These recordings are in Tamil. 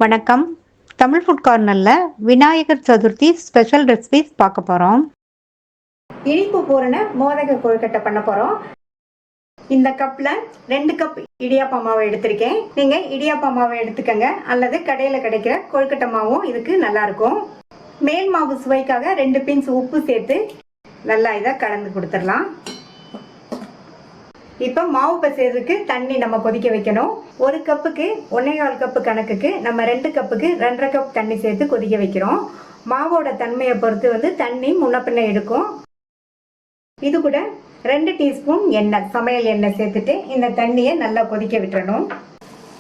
வணக்கம். தமிழ் ஃபுட் கார்னரில் விநாயகர் சதுர்த்தி ஸ்பெஷல் ரெசிபிஸ் பார்க்க போகிறோம். இனிப்பு பூரண மோதக கொழுக்கட்டை பண்ண போகிறோம். இந்த கப்பில் 2 கப் இடியாப்ப மாவு எடுத்திருக்கேன். நீங்கள் இடியாப்ப மாவை எடுத்துக்கங்க, அல்லது கடையில் கிடைக்கிற கொழுக்கட்டை மாவும் இதுக்கு நல்லாயிருக்கும். மேல் மாவு சுவைக்காக 2 பிஞ்ச் உப்பு சேர்த்து நல்லா இதை கலந்து கொடுத்துடலாம். இப்போ மாவு பசைறதுக்கு தண்ணி நம்ம கொதிக்க வைக்கணும். 1 கப்புக்கு 1.25 கப்பு கணக்குக்கு நம்ம 2 கப்புக்கு 2.5 கப் தண்ணி சேர்த்து கொதிக்க வைக்கிறோம். மாவோட தன்மையை பொறுத்து தண்ணி முன்ன பின்ன எடுக்கும். இது கூட 2 டீஸ்பூன் எண்ணெய், சமையல் எண்ணெய் சேர்த்துட்டு இந்த தண்ணியை நல்லா கொதிக்க விட்டுறணும்.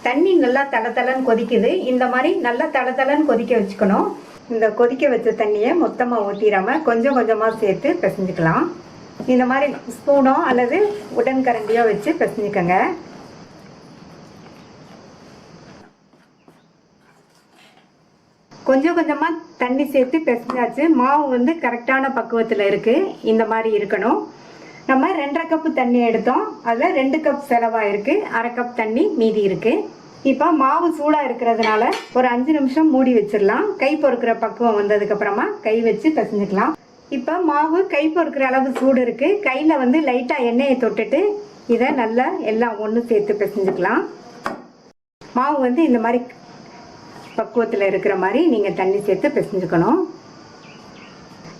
தண்ணி நல்லா தளதளன்னு கொதிக்குது. இந்த மாதிரி நல்லா தளதளன்னு கொதிக்க வச்சுக்கணும். இந்த கொதிக்க வச்ச தண்ணியை மொத்தமாக ஊற்றிடாம கொஞ்சம் கொஞ்சமாக சேர்த்து பிசைஞ்சுக்கலாம். இந்த மாதிரி ஸ்பூனோ அல்லது உடன் கரண்டியோ வச்சு பிசைஞ்சுக்கங்க. கொஞ்சம் கொஞ்சமாக தண்ணி சேர்த்து பிசைஞ்சாச்சு. மாவு கரெக்டான பக்குவத்தில் இருக்குது. இந்த மாதிரி இருக்கணும். நம்ம 2.5 கப்பு தண்ணி எடுத்தோம். அதில் 2 கப் செலவாயிருக்கு. 1/2 கப் தண்ணி மீதி இருக்குது. இப்போ மாவு சூடாக இருக்கிறதுனால ஒரு 5 நிமிஷம் மூடி வச்சிடலாம். கை பொறுக்கிற பக்குவம் வந்ததுக்கப்புறமா கை வச்சு பிசைஞ்சுக்கலாம். இப்போ மாவு கை பொறுக்கிற அளவு சூடு இருக்குது. கையில் லைட்டாக எண்ணெயை தொட்டுட்டு இதை நல்லா எல்லாம் ஒன்று சேர்த்து பிசைஞ்சுக்கலாம். மாவு இந்த மாதிரி பக்குவத்தில் இருக்கிற மாதிரி நீங்கள் தண்ணி சேர்த்து பிசைஞ்சுக்கணும்.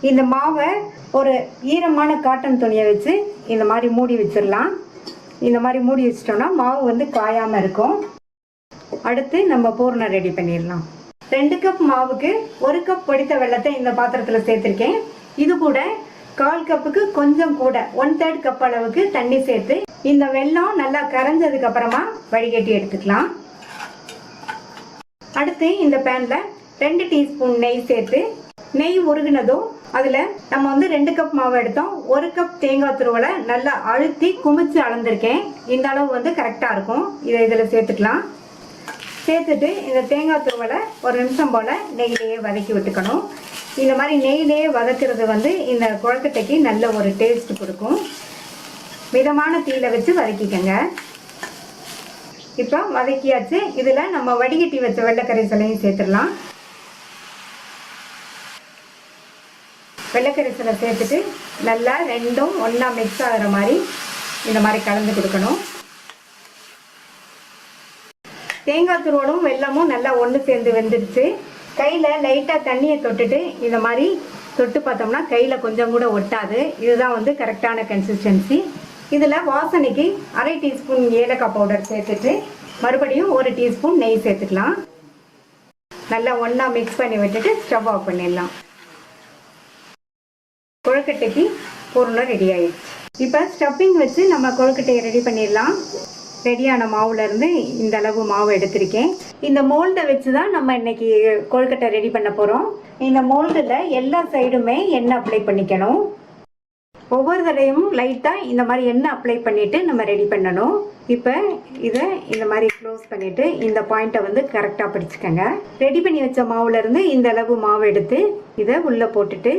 இந்த மாவை ஒரு ஈரமான காட்டன் துணியை வச்சு இந்த மாதிரி மூடி வச்சிடலாம். இந்த மாதிரி மூடி வச்சிட்டோம்னா மாவு காயாமல் இருக்கும். அடுத்து நம்ம பூரணம் ரெடி பண்ணிடலாம். 2 கப் மாவுக்கு 1 கப் பொடித்த வெல்லத்தை இந்த பாத்திரத்தில் சேர்த்துருக்கேன். இது கூட 1/4 கப்புக்கு கொஞ்சம் கூட 1/3 கப் அளவுக்கு தண்ணி சேர்த்து இந்த வெல்லம் நல்லா கரைஞ்சதுக்கு அப்புறமா வடிகட்டி எடுத்துக்கலாம். அடுத்து இந்த பேன்ல 2 டீஸ்பூன் நெய் சேர்த்து, நெய் உருகுனதும் அதில் நம்ம 2 கப் மாவு எடுத்தோம். 1 கப் தேங்காய் துருவலை நல்லா அழுத்தி குமிச்சு அளந்திருக்கேன். இந்த அளவு கரெக்டாக இருக்கும். இதை இதில் சேர்த்துக்கலாம். சேர்த்துட்டு இந்த தேங்காய் துருவலை ஒரு நிமிஷம் போல் நெய்யிலேயே வதக்கி விட்டுக்கணும். இந்த மாதிரி நெய்யிலேயே வதக்கிறது இந்த கொழுக்கட்டைக்கு நல்ல ஒரு டேஸ்ட் கொடுக்கும். மிதமான தீயில வச்சு வதக்கிக்கங்க. இப்போ வதக்கியாச்சு. இதில் நம்ம வடிகட்டி வச்ச வெள்ளைக்கரைசலையும் சேர்த்துடலாம். வெள்ளைக்கரைசலை சேர்த்துட்டு நல்லா ரெண்டும் ஒன்றா மிக்ஸ் ஆகிற மாதிரி இந்த மாதிரி கலந்து கொடுக்கணும். தேங்காய் துருவலும் வெல்லமும் நல்லா ஒன்று சேர்ந்து வெந்துடுச்சு. கையில் லைட்டாக தண்ணியை தொட்டுட்டு இந்த மாதிரி தொட்டு பார்த்தோம்னா கையில் கொஞ்சம் கூட ஒட்டாது. இதுதான் கரெக்டான கன்சிஸ்டன்சி. இதில் வாசனைக்கு 1/2 டீஸ்பூன் ஏலக்காய் பவுடர் சேர்த்துட்டு மறுபடியும் 1 டீஸ்பூன் நெய் சேர்த்துக்கலாம். நல்லா ஒன்றா மிக்ஸ் பண்ணி விட்டுட்டு ஸ்டவ் ஆஃப் பண்ணிடலாம். கொழுக்கட்டைக்கு பூரணம் ரெடி ஆயிடுச்சு. இப்போ ஸ்டஃபிங் வச்சு நம்ம கொழுக்கட்டையை ரெடி பண்ணிடலாம். ரெடியான மாவுலேருந்து இந்த அளவு மாவு எடுத்திருக்கேன். இந்த மோல்டை வச்சு தான் நம்ம இன்னைக்கு கொழுக்கட்டை ரெடி பண்ண போகிறோம். இந்த மோல்டில் எல்லா சைடுமே எண்ணெய் அப்ளை பண்ணிக்கணும். ஒவ்வொரு தடையும் லைட்டாக இந்த மாதிரி எண்ணெய் அப்ளை பண்ணிவிட்டு நம்ம ரெடி பண்ணணும். இப்போ இதை இந்த மாதிரி க்ளோஸ் பண்ணிவிட்டு இந்த பாயிண்ட்டை கரெக்டாக பிடிச்சிக்கங்க. ரெடி பண்ணி வச்ச மாவுலேருந்து இந்த அளவு மாவு எடுத்து இதை உள்ளே போட்டுட்டு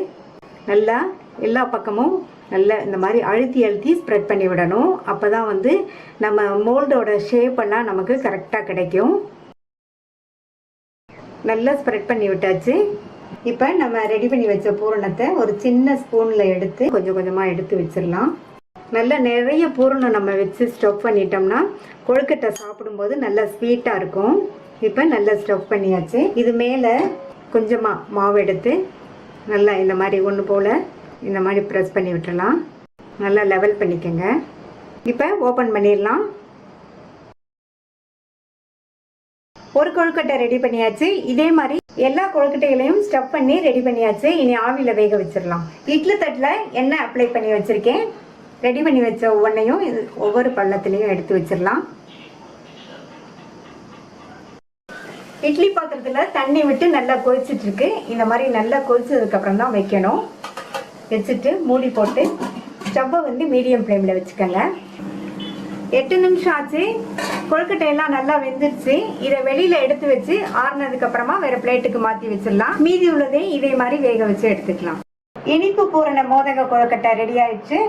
நல்லா எல்லா பக்கமும் நல்லா இந்த மாதிரி அழுத்தி ஸ்ப்ரெட் பண்ணி விடணும். அப்போ தான் நம்ம மோல்டோட ஷேப்பெல்லாம் நமக்கு கரெக்டாக கிடைக்கும். நல்லா ஸ்ப்ரெட் பண்ணி விட்டாச்சு. இப்போ நம்ம ரெடி பண்ணி வச்ச பூரணத்தை ஒரு சின்ன ஸ்பூனில் எடுத்து கொஞ்சம் கொஞ்சமாக எடுத்து வச்சிடலாம். நல்லா நிறைய பூரணம் நம்ம வச்சு ஸ்டஃப் பண்ணிட்டோம்னா கொழுக்கட்டை சாப்பிடும்போது நல்லா ஸ்வீட்டாக இருக்கும். இப்போ நல்லா ஸ்டஃப் பண்ணியாச்சு. இது மேலே கொஞ்சமாக மாவு எடுத்து நல்லா இந்த மாதிரி ஒன்று போல் இந்த மாதிரி ப்ரெஸ் பண்ணி விட்டுடலாம். நல்லா லெவல் பண்ணிக்கோங்க. இப்போ ஓப்பன் பண்ணிடலாம். ஒரு கொழுக்கட்டை ரெடி பண்ணியாச்சு. இதே மாதிரி எல்லா கொழுக்கட்டைகளையும் ஸ்டஃப் பண்ணி ரெடி பண்ணியாச்சு. இனி ஆவியில் வேக வச்சிடலாம். இட்லி தட்டில் எண்ணெய் அப்ளை பண்ணி வச்சுருக்கேன். ரெடி பண்ணி வச்ச ஒவ்வொன்றையும் ஒவ்வொரு பள்ளத்துலேயும் எடுத்து வச்சிடலாம். இட்லி பாத்திரத்தில் தண்ணி விட்டு நல்லா கொதிச்சுட்டு இருக்கு. இந்த மாதிரி நல்லா கொதிச்சதுக்கப்புறம் தான் வைக்கணும். வச்சுட்டு மூடி போட்டு ஸ்டவ்வை மீடியம் ஃப்ளேமில் வச்சுக்கோங்க. 8 நிமிஷம் ஆச்சு. கொழுக்கட்டையெல்லாம் நல்லா வெந்துருச்சு. இதை வெளியில் எடுத்து வச்சு ஆறுனதுக்கப்புறமா வேறு பிளேட்டுக்கு மாற்றி வச்சிடலாம். மீதி உள்ளதே இதே மாதிரி வேக வச்சு எடுத்துக்கலாம். இனிப்பு பூரண மோதக கொழுக்கட்டை ரெடி ஆயிடுச்சு.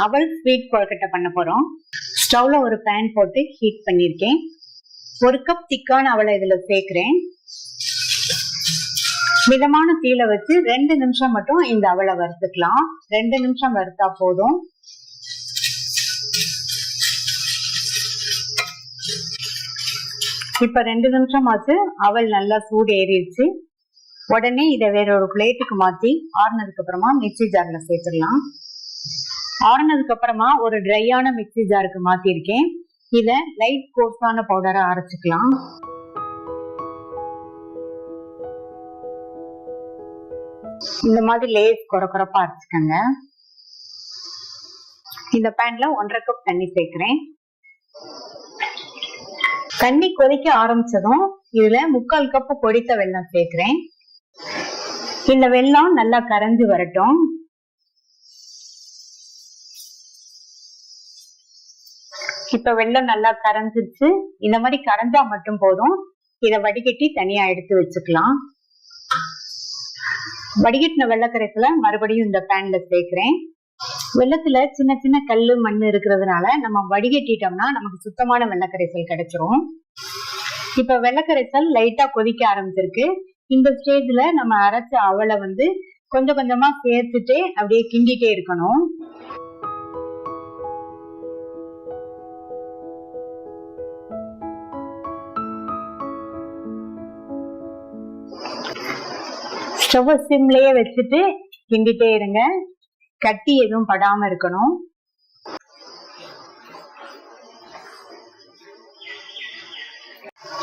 அவல் ஸ்வீட் கொழுக்கட்டை பண்ண போறோம். ஸ்டவ்ல ஒரு பேன் போட்டு ஹீட் பண்ணிருக்கேன். 1 கப் திக்கான அவலை இதுல சேர்க்கிறேன். மிதமான தீயில வச்சு 2 நிமிஷம் மட்டும் இந்த அவலை வறுத்துக்கலாம். 2 நிமிஷம் வறுத்தா போதும். இப்ப 2 நிமிஷம் ஆச்சு. அவல் நல்லா சூடு ஏறிடுச்சு. உடனே இதை வேற ஒரு பிளேட்டுக்கு மாத்தி ஆறுனதுக்கு அப்புறமா மிக்சி ஜார்ல சேர்த்துடலாம். ஆறுனதுக்கு அப்புறமா ஒரு ட்ரையான மிக்சி ஜாருக்கு மாத்திருக்கேன். இத லைட் கோர்ஸான பவுடரா அரைச்சுக்கலாம். இந்த மாதிரி லேஸ் குறக்குறப்பா அரைச்சுக்கங்க. இந்த பேன்ல 1.5 கப் தண்ணி சேர்க்கிறேன். தண்ணி கொதிக்க ஆரம்பிச்சதும் இதுல 3/4 கப் பொடித்த வெல்லம் சேர்க்கிறேன். இந்த வெல்லம் நல்லா கரைஞ்சு வரட்டும். இப்ப வெல்லம் நல்லா கரைஞ்சிருச்சு. இந்த மாதிரி கரைஞ்சா மட்டும் போதும். இதை வடிகட்டி தனியா எடுத்து வச்சுக்கலாம். வடிகட்டின வெள்ளக்கரைசல மறுபடியும் இந்த பேன்ல சேர்க்கிறேன். வெள்ளத்துல சின்ன சின்ன கல்லு மண் இருக்கிறதுனால நம்ம வடிகட்டிட்டோம்னா நமக்கு சுத்தமான வெள்ளக்கரைசல் கிடைச்சிரும். இப்ப வெள்ளக்கரைசல் லைட்டா கொதிக்க ஆரம்பிச்சிருக்கு. இந்த ஸ்டேஜ்ல நம்ம அரைச்ச அவலை கொஞ்சம் கொஞ்சமா சேர்த்துட்டு அப்படியே கிண்டிட்டே இருக்கணும். ஸ்டவ் சிம்லயே வச்சுட்டு கிண்டிட்டே இருங்க. கட்டி எதுவும் படாம இருக்கணும்.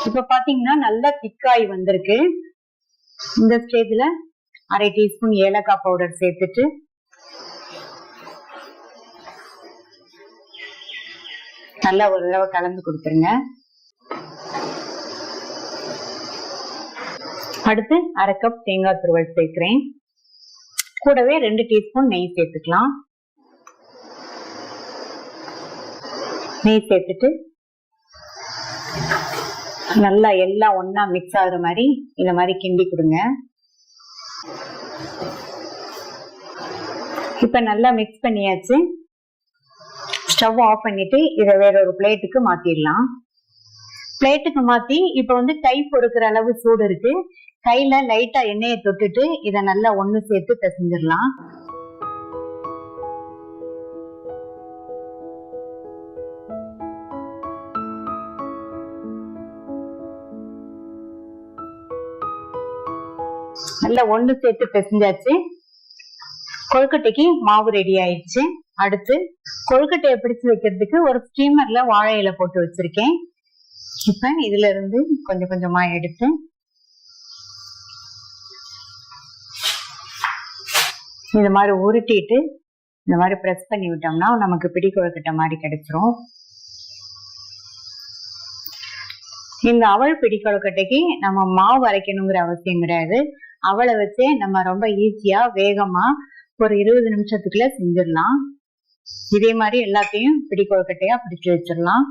இப்ப பாத்தீங்கன்னா நல்லா திக்காய் வந்திருக்கு. இந்த ஸ்டேஜ்ல 1/2 டீஸ்பூன் ஏலக்காய் பவுடர் சேர்த்துட்டு நல்லா ஒரு தடவை கலந்து கொடுத்துருங்க. அடுத்து 1/2 கப் தேங்காய் துருவல் சேர்க்கிறேன். கூடவே 2 டீஸ்பூன் நெய் சேர்த்துக்கலாம். நெய் சேர்த்துட்டு நல்லா எல்லாம் ஒன்னா மிக்ஸ் ஆகுற மாதிரி இந்த மாதிரி கிண்டி கொடுங்க. இப்ப நல்லா மிக்ஸ் பண்ணியாச்சு. ஸ்டவ் ஆஃப் பண்ணிட்டு இதை வேற ஒரு பிளேட்டுக்கு மாத்திடலாம். பிளேட்டுக்கு மாத்தி இப்ப கை பொறுக்கிற அளவு சூடு இருக்கு. கையில லைட்டா எண்ணெயை தொட்டுட்டு இதை நல்லா ஒண்ணு சேர்த்து பிசைஞ்சிடலாம். நல்லா ஒண்ணு சேர்த்து பிசைஞ்சாச்சு. கொழுக்கட்டைக்கு மாவு ரெடி ஆயிடுச்சு. அடுத்து கொழுக்கட்டையை பிடிச்சு வைக்கிறதுக்கு ஒரு ஸ்டீமர்ல வாழை இலை போட்டு வச்சிருக்கேன். இப்ப இதுல இருந்து கொஞ்சம் கொஞ்சமா எடுத்து இந்த மாதிரி உருட்டிட்டு இந்த மாதிரி பிரஸ் பண்ணி விட்டோம்னா நமக்கு பிடி கொழுக்கட்டை மாதிரி கிடைச்சிரும். இந்த அவல் பிடி கொழுக்கட்டைக்கு நம்ம மாவு அரைக்கணுங்கிற அவசியம் கிடையாது. அவளை வச்சே நம்ம ரொம்ப ஈஸியா வேகமா ஒரு 20 நிமிஷத்துக்குள்ள செஞ்சிடலாம். இதே மாதிரி எல்லாத்தையும் பிடி கொழுக்கட்டையா பிடிச்சு வச்சிடலாம்.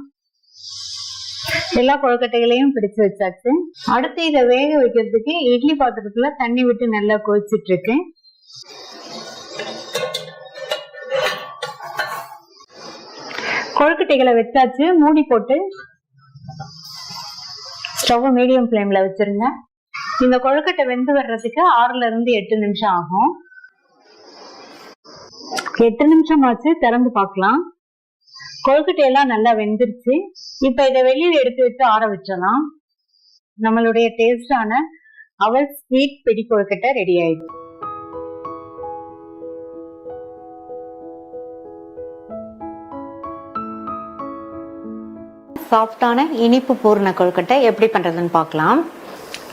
எல்லா கொழுக்கட்டைகளையும் பிடிச்சு வச்சாச்சு. அடுத்து இதை வேக வைக்கிறதுக்கு இட்லி பாத்திரத்துல தண்ணி விட்டு நல்லா கொதிச்சிட்டு இருக்கு. கொழுக்கட்டைகளை வச்சாச்சு. மூடி போட்டு ஸ்டவ் மீடியம் ஃப்ளேம்ல வச்சிருங்க. இந்த கொழுக்கட்டை வெந்து வர்றதுக்கு 6ல இருந்து 8 நிமிஷம் ஆகும். 8 நிமிஷம் ஆச்சு. திறந்து பார்க்கலாம். கொழுக்கட்டை எல்லாம் நல்லா வெந்துருச்சு. இப்ப இதை வெளியில எடுத்து வச்சு ஆற வச்சலாம். நம்மளுடைய டேஸ்டான அவல் ஸ்வீட் பிடி கொழுக்கட்டை ரெடி ஆயிடுச்சு. சாஃப்டான இனிப்பு பூர்ண கொழுக்கட்டை எப்படி பண்றதுன்னு பார்க்கலாம்.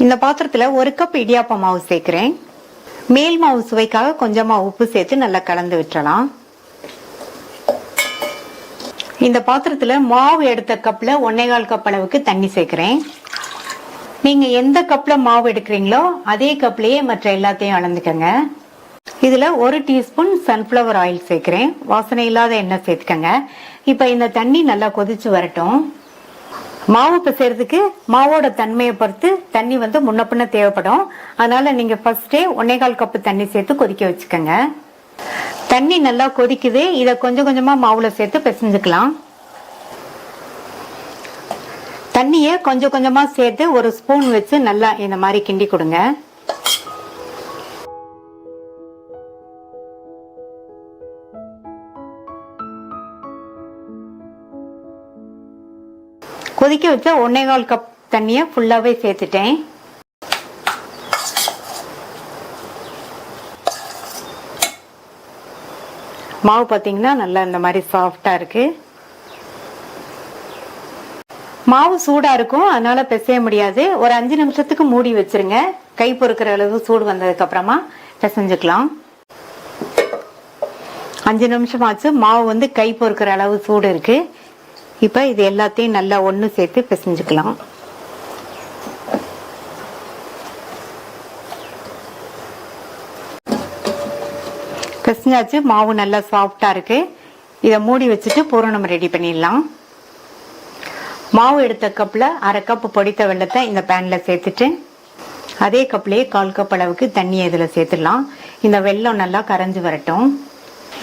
இந்த பாத்திரத்துல 1 கப் இடியாப்ப மாவு சேர்க்கிறேன். மேல் மாவு சுவைக்காக கொஞ்சமா உப்பு சேர்த்து நல்லா கலந்து விட்டுறலாம். இந்த பாத்திரத்துல மாவு எடுத்த கப்ல 1/4 கப் அளவுக்கு தண்ணி சேர்க்கிறேன். நீங்க எந்த கப்ல மாவு எடுக்கிறீங்களோ அதே கப்லயே மற்ற எல்லாத்தையும் அளந்துக்கங்க. இதுல 1 டீஸ்பூன் சன்ஃபிளவர் ஆயில் சேர்க்கிறேன். வாசனை இல்லாத எண்ணெய் சேர்த்துக்கங்க. இப்ப இந்த தண்ணி நல்லா கொதிச்சு வரட்டும். மாவு பிசைறதுக்கு மாவோட தன்மையை பொறுத்து தண்ணி முன்ன பின்ன தேவைப்படும். அதனால நீங்க ஃபர்ஸ்டே 1/4 கப் தண்ணி சேர்த்து கொதிக்க வச்சுக்கோங்க. தண்ணி நல்லா கொதிக்குது. இத கொஞ்சம் கொஞ்சமா மாவுல சேர்த்து பிசைஞ்சுக்கலாம். தண்ணிய கொஞ்சம் கொஞ்சமா சேர்த்து ஒரு ஸ்பூன் வச்சு நல்லா இந்த மாதிரி கிண்டி கொடுங்க. கொதிக்க வச்ச 1.25 கப் தண்ணிய ஃபுல்லாவே சேர்த்துட்டேன். மாவு பாத்தீங்கன்னா நல்லா இந்த மாதிரி சாஃப்டா இருக்கு. மாவு சூடா இருக்கும், அதனால பிசைய முடியாது. ஒரு 5 நிமிஷத்துக்கு மூடி வச்சிருங்க. கை பொறுக்கிற அளவு சூடு வந்ததுக்கு அப்புறமா பிசைஞ்சுக்கலாம். 5 நிமிஷம் ஆச்சு. மாவு வந்து கை பொறுக்கிற அளவு சூடு இருக்கு. இப்ப இது எல்லாத்தையும் நல்லா ஒண்ணு சேர்த்து பிசைஞ்சுக்கலாம். பிசைஞ்சாச்சு. மாவு நல்லா சாஃப்டா இருக்கு. இத மூடி வச்சுட்டு பூரணம் ரெடி பண்ணிடலாம். மாவு எடுத்த கப்ல 1/2 கப் பொடித்த வெல்லத்தை இந்த பேன்ல சேர்த்துட்டு அதே கப்லயே 1/4 கப் அளவுக்கு தண்ணியை இதுல சேர்த்துடலாம். இந்த வெல்லம் நல்லா கரைஞ்சு வரட்டும்.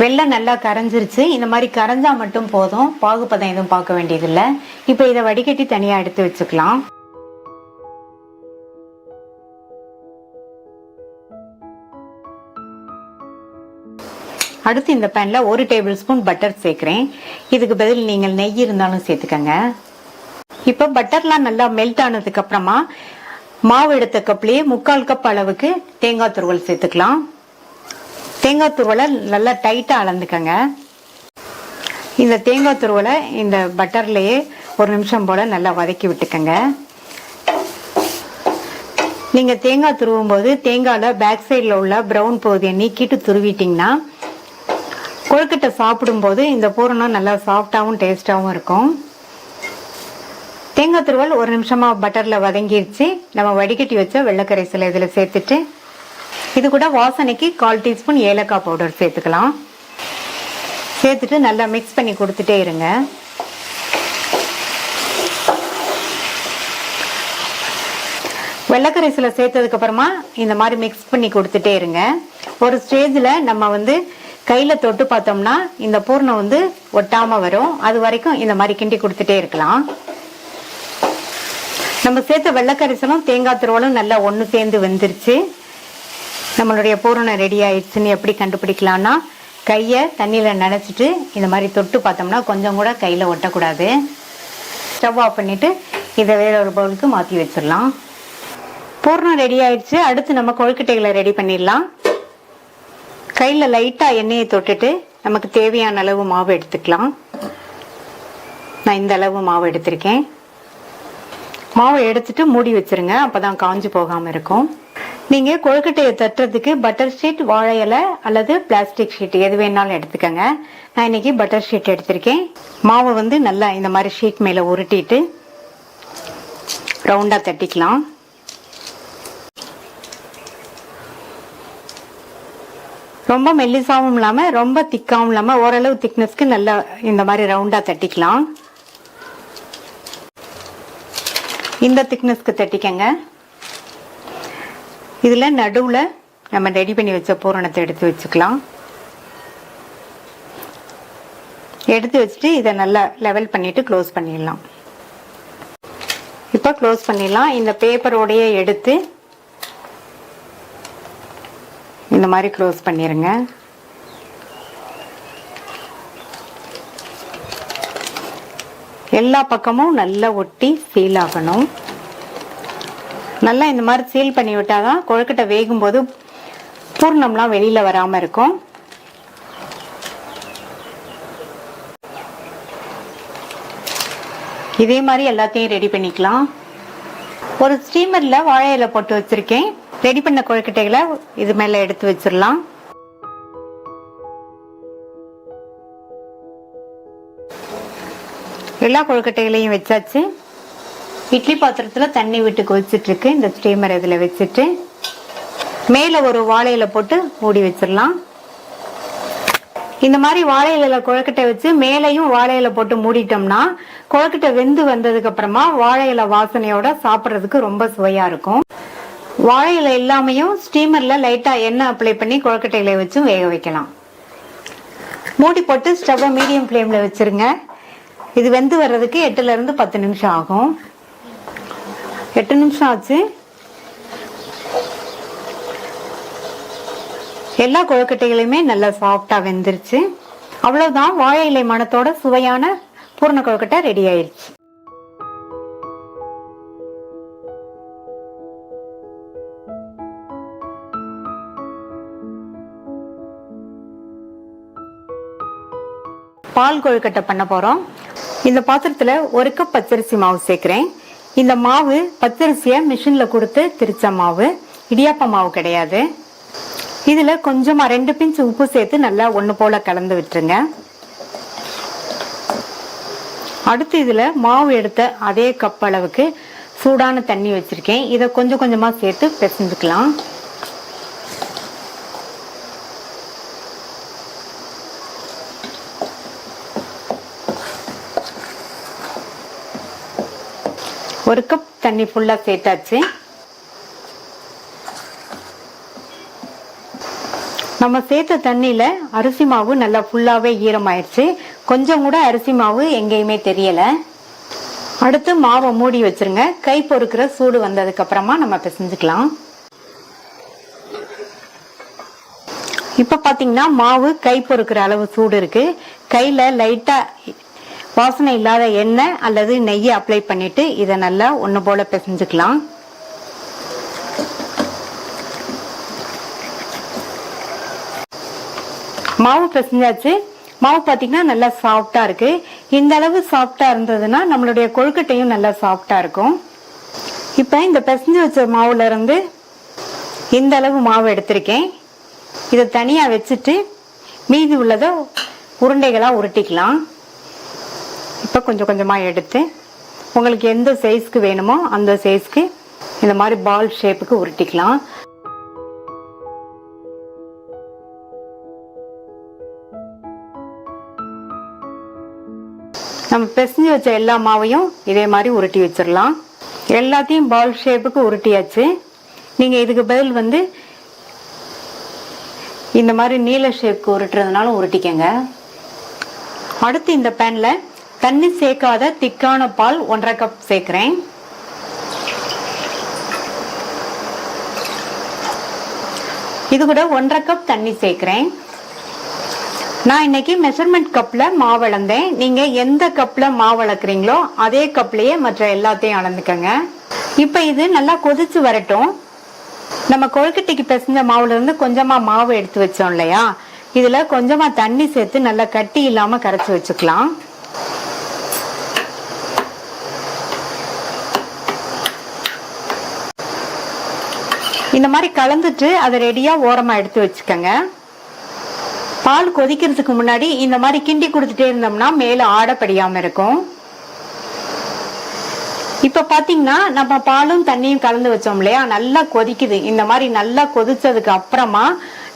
வெல்லம் நல்லா கரைஞ்சிருச்சு. இந்த மாதிரி கரைஞ்சா மட்டும் போதும், பாகுபதம் எதுவும் பார்க்க வேண்டியதில்லை. இப்ப இதை வடிகட்டி தனியா எடுத்து வச்சுக்கலாம். அடுத்து இந்த பேன்ல 1 டேபிள் ஸ்பூன் பட்டர் சேர்க்கிறேன். இதுக்கு பதில் நீங்கள் நெய் இருந்தாலும் சேர்த்துக்கங்க. இப்ப பட்டர்லாம் நல்லா மெல்ட் ஆனதுக்கு அப்புறமா மாவு எடுத்த கப்லயே 3/4 கப் அளவுக்கு தேங்காய் துருவல் சேர்த்துக்கலாம். தேங்காய் துருவலை நல்லா டைட்டா அளந்துக்கங்க. இந்த தேங்காய் துருவலை இந்த பட்டர்லயே 1 நிமிஷம் போல நல்லா வதக்கி விட்டுக்கங்க. நீங்க தேங்காய் துருவும் போது தேங்காயில பேக் சைட்ல உள்ள பிரவுன் பகுதியை நீக்கிட்டு துருவிட்டீங்கன்னா கொழுக்கட்டை சாப்பிடும் போது இந்த பூரணம் நல்லா சாஃப்டாவும் டேஸ்டாவும் இருக்கும். தேங்காய் துருவல் 1 நிமிஷமா பட்டர்ல வதங்கிடுச்சு. நம்ம வடிகட்டி வச்ச வெள்ளக்கரைசலை இதுல சேர்த்துட்டு இது கூட வாசனைக்கு 1/4 டீஸ்பூன் ஏலக்காய் பவுடர் சேர்த்துக்கலாம். சேர்த்துட்டு நல்லா மிக்ஸ் பண்ணி கொடுத்துட்டே இருங்க. வெள்ளக்கரைசலை சேர்த்ததுக்கு அப்புறமா இந்த மாதிரி மிக்ஸ் பண்ணி கொடுத்துட்டே இருங்க. ஒரு ஸ்டேஜ்ல நம்ம வந்து கையில தொட்டு பார்த்தோம்னா இந்த பூர்ணம் வந்து ஒட்டாம வரும். அது வரைக்கும் இந்த மாதிரி கிண்டி கொடுத்துட்டே இருக்கலாம். நம்ம சேர்த்த வெள்ளக்கரைசலும் தேங்காய் துருவலும் நல்லா ஒண்ணு சேர்ந்து வெந்துருச்சு. நம்மளுடைய பூரணம் ரெடி ஆயிடுச்சுன்னு எப்படி கண்டுபிடிக்கலாம்னா கைய தண்ணியில நனைச்சிட்டு இந்த மாதிரி தொட்டு பார்த்தோம்னா கொஞ்சம் கூட கையில ஒட்டக்கூடாது. ஸ்டவ் ஆஃப் பண்ணிட்டு இதை வேற ஒரு பவுலுக்கு மாத்தி வச்சிடலாம். பூரணம் ரெடி ஆயிடுச்சு. அடுத்து நம்ம கொழுக்கட்டைகளை ரெடி பண்ணிடலாம். கையில லைட்டா எண்ணெயை தொட்டுட்டு நமக்கு தேவையான அளவு மாவு எடுத்துக்கலாம். நான் இந்த அளவு மாவு எடுத்திருக்கேன். மாவை எடுத்துட்டு மூடி வச்சிருங்க, அப்பதான் காஞ்சு போகாம இருக்கும். நீங்க கொழுக்கட்டையை தட்டுறதுக்கு பட்டர் ஷீட், வாழை இலை அல்லது பிளாஸ்டிக் ஷீட் எது வேணாலும் எடுத்துக்கங்க. நான் இன்னைக்கு பட்டர் ஷீட் எடுத்திருக்கேன். மாவை வந்து நல்லா இந்த மாதிரி ஷீட் மேல உருட்டிட்டு ரவுண்டா தட்டிக்கலாம். ரொம்ப மெல்லிசாவும் இல்லாம ரொம்ப திக்காவும் இல்லாம ஓரளவு திக்னஸ்க்கு நல்லா இந்த மாதிரி ரவுண்டா தட்டிக்கலாம். இந்த திக்னஸ்க்கு தட்டிக்கங்க. இதுல நடுவுல நம்ம ரெடி பண்ணி வச்ச பூரணத்தை எடுத்து வச்சுக்கலாம். எடுத்து வச்சுட்டு இதை நல்லா லெவல் பண்ணிட்டு க்ளோஸ் பண்ணிடலாம். இப்ப க்ளோஸ் பண்ணிடலாம். இந்த பேப்பரோடைய எடுத்து இந்த மாதிரி க்ளோஸ் பண்ணிருங்க. எல்லா பக்கமும் நல்லா ஒட்டி சீல் ஆகணும். நல்லா இந்த மாதிரி சீல் பண்ணி விட்டாதான் கொழுக்கட்டை வேகும் போது பூர்ணம்லாம் வெளியில வராம இருக்கும். இதே மாதிரி எல்லாத்தையும் ரெடி பண்ணிக்கலாம். ஒரு ஸ்டீமர்ல வாழை இலை போட்டு வச்சிருக்கேன். ரெடி பண்ண கொழுக்கட்டைகளை இது மேல எடுத்து வச்சிடலாம். எல்லா கொழுக்கட்டைகளையும் வச்சாச்சு. இட்லி பாத்திரத்துல தண்ணி விட்டு கொதிச்சிட்டு இருக்கு. இந்த ஸ்டீமர் இதுல வச்சுட்டு மேல ஒரு வாழை இலை போட்டு மூடி வச்சிடலாம். இந்த மாதிரி வாழை இலையில கொழுக்கட்டை வச்சு மேலையும் வாழை இலை போட்டு மூடிட்டோம்னா கொழுக்கட்டை வெந்து வந்ததுக்கு அப்புறமா வாழை இலை வாசனையோட சாப்பிட்றதுக்கு ரொம்ப சுவையா இருக்கும். வாழை இலை எல்லாமையும் ஸ்டீமர்ல லைட்டா எண்ணெய் அப்ளை பண்ணி கொழுக்கட்டைகளை வச்சும் வேக வைக்கலாம். மூடி போட்டு ஸ்டவ்வை மீடியம் ஃப்ளேம்ல வச்சிருங்க. இது வெந்து வர்றதுக்கு 8ல இருந்து 10 நிமிஷம் ஆகும். 8 நிமிஷம் ஆச்சு. எல்லா கொழுக்கட்டைகளுமே நல்லா சாஃப்டா வெந்துருச்சு. அவ்வளவுதான், வாழை இலை மணத்தோட சுவையான பூரண கொழுக்கட்டை ரெடி ஆயிடுச்சு. பால் கொழுக்கட்டை பண்ண போறோம். இந்த பாத்திரத்துல 1 கப் பச்சரிசி மாவு சேர்க்கிறேன். இந்த மாவு பச்சரிசிய மிஷின்ல கொடுத்து திரிச்ச மாவு, இடியாப்ப மாவு கிடையாது. இதுல கொஞ்சமா 2 பிஞ்ச் உப்பு சேர்த்து நல்லா ஒண்ணு போல கலந்து விட்டுருங்க. அடுத்து இதுல மாவு எடுத்த அதே கப் அளவுக்கு சூடான தண்ணி வச்சிருக்கேன். இதை கொஞ்சம் கொஞ்சமா சேர்த்து பிசைஞ்சுக்கலாம். ஒரு கப் தண்ணி ஃபுல்லா சேர்த்தாச்சு. நம்ம சேர்த்த தண்ணியில அரிசி மாவு நல்லா ஃபுல்லாவே ஈரமாயிருச்சு. கொஞ்சம் கூட அரிசி மாவு எங்கேயுமே தெரியல. அடுத்து மாவை மூடி வச்சிருங்க. கை பொறுக்கிற சூடு வந்ததுக்கு அப்புறமா நம்ம பிசைஞ்சுக்கலாம். இப்ப பாத்தீங்கன்னா மாவு கை பொறுக்கிற அளவு சூடு இருக்கு. கையில லைட்டா வாசனை இல்லாத எண்ணெய் அல்லது நெய்யை அப்ளை பண்ணிட்டு இதை நல்லா ஒண்ணு போல பிசைஞ்சுக்கலாம். மாவு பிசைஞ்சாச்சு. மாவு பாத்தீங்கன்னா நல்லா சாஃப்டா இருக்கு. இந்த அளவு சாஃப்டா இருந்ததுன்னா நம்மளுடைய கொழுக்கட்டையும் நல்லா சாஃப்டா இருக்கும். இப்ப இந்த பிசைஞ்சு வச்ச மாவுல இருந்து இந்த அளவு மாவு எடுத்திருக்கேன். இதை தனியா வச்சுட்டு மீதி உள்ளதை உருண்டைகளா உருட்டிக்கலாம். இப்ப கொஞ்சம் கொஞ்சமா எடுத்து உங்களுக்கு எந்த சைஸ்க்கு வேணுமோ அந்த சைஸ்க்கு இந்த மாதிரி பால் ஷேப்புக்கு உருட்டிக்கலாம். நம்ம பிசைஞ்சு வச்ச எல்லா மாவையும் இதே மாதிரி உருட்டி வச்சிடலாம். எல்லாத்தையும் பால் ஷேப்புக்கு உருட்டியாச்சு. நீங்க இதுக்கு பதில் இந்த மாதிரி நீல ஷேப்புக்கு உருட்டுறதுனால உருட்டிக்கங்க. அடுத்து இந்த பேன்ல தண்ணி சேர்க்காத திக்கான பால் 1.5 கப் சேர்க்கிறேன். இது கூட 1.5 கப் தண்ணி சேர்க்கிறேன். நான் இன்னைக்கு மெஷர்மெண்ட் கப்ல மாவு அளந்தேன். நீங்க எந்த கப்ல மாவு அளக்குறீங்களோ அதே கப்லயே மற்ற எல்லாத்தையும் அளந்துக்கங்க. இப்ப இது நல்லா கொதிச்சு வரட்டும். நம்ம கொழுக்கட்டைக்கு பிசைஞ்ச மாவுல இருந்து கொஞ்சமா மாவு எடுத்து வச்சோம் இல்லையா, இதுல கொஞ்சமா தண்ணி சேர்த்து நல்லா கட்டி இல்லாம கரைச்சு வச்சுக்கலாம். இந்த மாதிரி கலந்துட்டு அதை ரெடியா ஓரமா எடுத்து வச்சுக்கோங்க. பால் கொதிக்கிறதுக்கு முன்னாடி இந்த மாதிரி கிண்டி கொடுத்துட்டே இருந்தோம்னா மேல ஆடப்படியாம இருக்கும். இப்ப பாத்தீங்கன்னா நம்ம பாலும் தண்ணியும் கலந்து வச்சோம் இல்லையா, நல்லா கொதிக்குது. இந்த மாதிரி நல்லா கொதிச்சதுக்கு அப்புறமா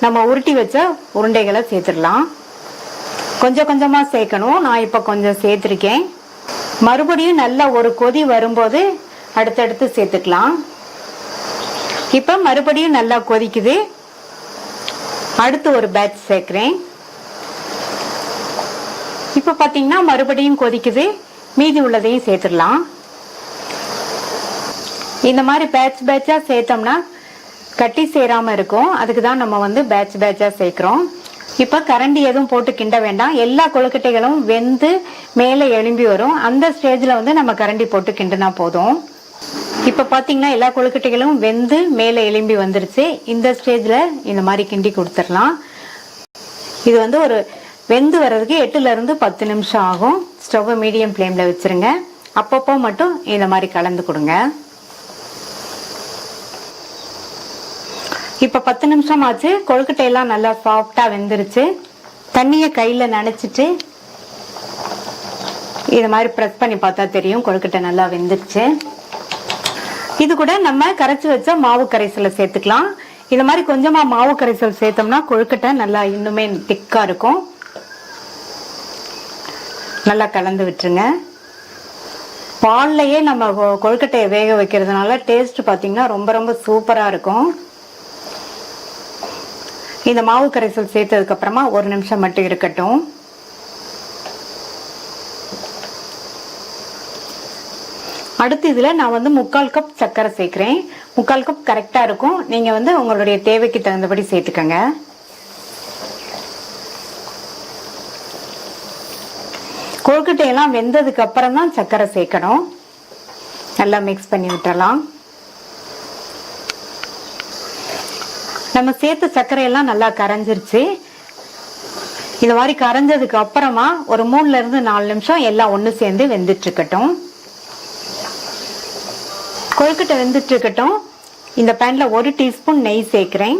நம்ம உருட்டி வச்ச உருண்டைகளை சேர்த்துடலாம். கொஞ்சம் கொஞ்சமா சேர்க்கணும். நான் இப்ப கொஞ்சம் சேர்த்திருக்கேன். மறுபடியும் நல்லா ஒரு கொதி வரும்போது அடுத்தடுத்து சேர்த்துக்கலாம். இப்ப மறுபடியும் நல்லா கொதிக்குது. அடுத்து ஒரு பேட்ச் சேர்க்கிறேன். இப்ப பாத்தீங்கன்னா மறுபடியும் கொதிக்குது. மீதி உள்ளதையும் சேர்த்துடலாம். இந்த மாதிரி பேட்ச் பேட்சா சேர்த்தோம்னா கட்டி சேராம இருக்கும். அதுக்குதான் நம்ம பேட்ச் பேட்சா சேர்க்கிறோம். இப்ப கரண்டி எதுவும் போட்டு கிண்ட வேண்டாம். எல்லா கொழுக்கட்டைகளும் வெந்து மேல எழும்பி வரும். அந்த ஸ்டேஜ்ல நம்ம கரண்டி போட்டு கிண்டினா போதும். இப்ப பாத்தீங்கன்னா எல்லா கொழுக்கட்டைகளும் வெந்து மேல எலும்பி வந்துருச்சு. இந்த ஸ்டேஜ்ல இந்த மாதிரி கிண்டி கொடுத்துடலாம். இது ஒரு வெந்து வர்றதுக்கு 8ல இருந்து 10 நிமிஷம் ஆகும். ஸ்டவ் மீடியம் ஃப்ளேம்ல வச்சிருங்க. அப்பப்போ மட்டும் இந்த மாதிரி கலந்து கொடுங்க. இப்ப 10 நிமிஷம் ஆச்சு. கொழுக்கட்டை எல்லாம் நல்லா சாஃப்டா வெந்துருச்சு. தண்ணிய கையில நனைச்சிட்டு இது மாதிரி பிரஸ் பண்ணி பார்த்தா தெரியும் கொழுக்கட்டை நல்லா வெந்துருச்சு. இது கூட நம்ம கரைச்சு வச்ச மாவு கரைசலை சேர்த்துக்கலாம். இந்த மாதிரி கொஞ்சமா மாவு கரைசல் சேர்த்தோம்னா கொழுக்கட்டை நல்லா இன்னுமே திக்கா இருக்கும். நல்லா கலந்து விட்டுருங்க. பால்லையே நம்ம கொழுக்கட்டையை வேக வைக்கிறதுனால டேஸ்ட் பாத்தீங்கன்னா ரொம்ப ரொம்ப சூப்பரா இருக்கும். இந்த மாவு கரைசல் சேர்த்ததுக்கு அப்புறமா 1 நிமிஷம் மட்டும் இருக்கட்டும். அடுத்து இதுல நான் 3/4 கப் சர்க்கரை சேர்க்கிறேன். 3/4 கப் கரெக்டா இருக்கும். நீங்க உங்களுடைய தேவைக்கு தகுந்தபடி சேர்த்துக்கங்க. கொழுக்கட்டை எல்லாம் வெந்ததுக்கு அப்புறம் தான் சர்க்கரை சேர்க்கணும். நல்லா மிக்ஸ் பண்ணி விட்டுறலாம். நம்ம சேர்த்த சர்க்கரை எல்லாம் நல்லா கரைஞ்சிருச்சு. இந்த மாதிரி கரைஞ்சதுக்கு அப்புறமா ஒரு 3ல இருந்து 4 நிமிஷம் எல்லாம் ஒண்ணு சேர்ந்து வெந்துட்டு இருக்கட்டும். கொழுக்கட்டை வெந்துட்டு இருக்கட்டும். இந்த பேன்ல 1 டீஸ்பூன் நெய் சேர்க்கிறேன்.